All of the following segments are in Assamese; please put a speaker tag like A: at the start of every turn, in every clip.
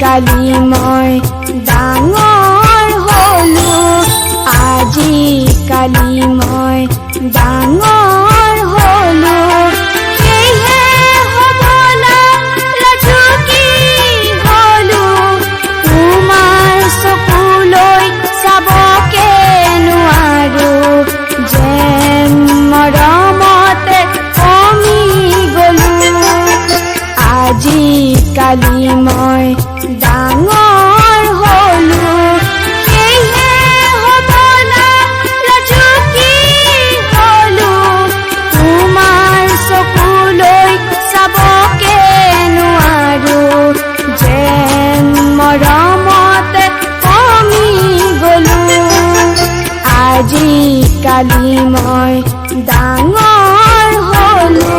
A: কালি মই ডাঙৰ হলো আজি কালি মই ডাঙৰ হলো সেয়ে হবলা লাজুকী হলো তোমাৰ চকুলৈ চাবকে নোৱাৰো যেন মৰমতে কমি গলো আজি কালি মই ডাঙৰ হলো সেয়ে হবলা লাজুকী হলো তোমাৰ চকুলৈ চাবকে নোৱাৰো যেন মৰমতে কমি গলো আজি কালি মই ডাঙৰ হলো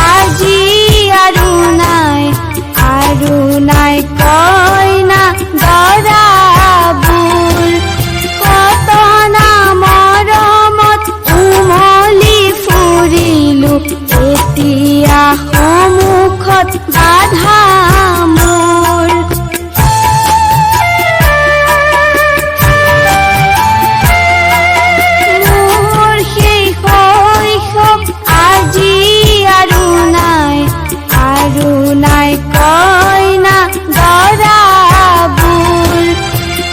A: আজি আৰু নাই কইনা দৰাবোৰ কত না মৰমত উমলি ফুৰিলো এতিয়া সন্মুখত বাধা মোৰ সেই শৈশৱ আজি আৰু নাই কইনা দৰাবোৰ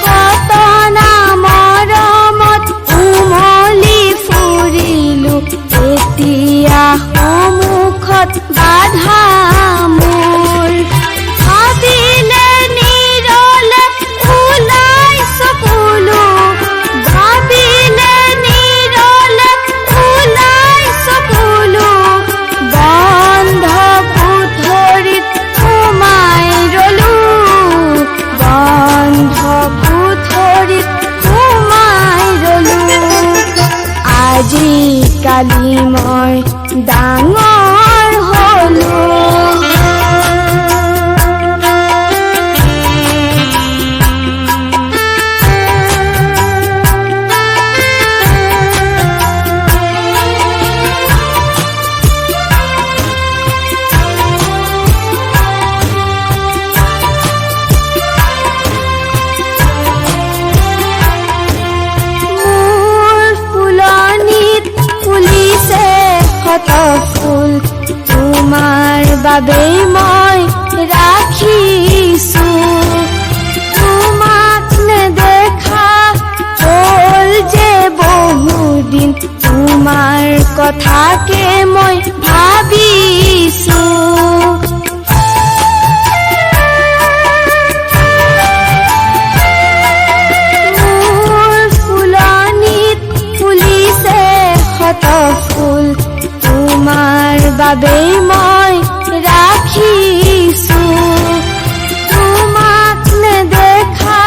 A: কত না মৰমত উমলি ফুৰিলো এতিয়া সন্মুখত বাধা মোৰ ভাবিলে নিৰলে ওলাই চকুলো ভাবিলে নিৰলে ওলাই চকুলো বন্ধ পুথৰিত সোমাই ৰলো বন্ধ পুথৰিত সোমাই ৰলো আজি কালি মই ডাঙৰ হলো ফুল তোমাৰ বাবেই মই ৰাখিছো তোমাক নেদেখা হ'ল যে বহুদিন তোমাৰ কথাকে মই ভাবিছো মোৰ ফুলনিত ফুলিছে শত ফুল তোমাৰ বাবেই মই ৰাখিছো তোমাক নেদেখা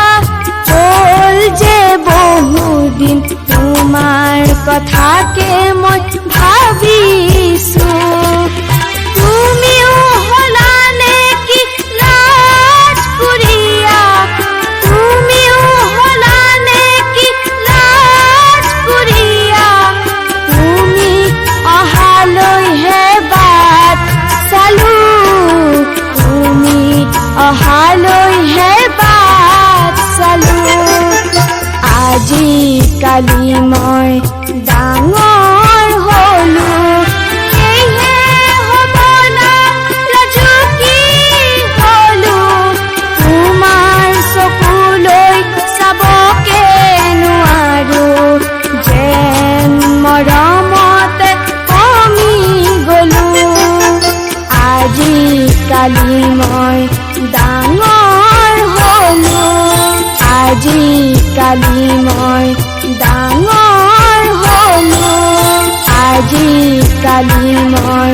A: হ'ল যে বহুদিন তোমাৰ কথাকে মই ভাবিছো তুমিও হলা নেকি লাজকুৰীয়া তুমিও হলা নেকি লাজকুৰীয়া তুমি অহালৈহে বাট চালো তুমি অহালৈহে বাট চালো আজি কালি মই ডাঙৰ হলো সেয়ে হবলা লাজুকী হলো তোমাৰ চকুলৈ চাবকে নোৱাৰো যেন মৰমতে কমি গলো আজি কালি মই ডাঙৰ হলো আজি কালি মই ডাঙৰ হলো আজি কালি মই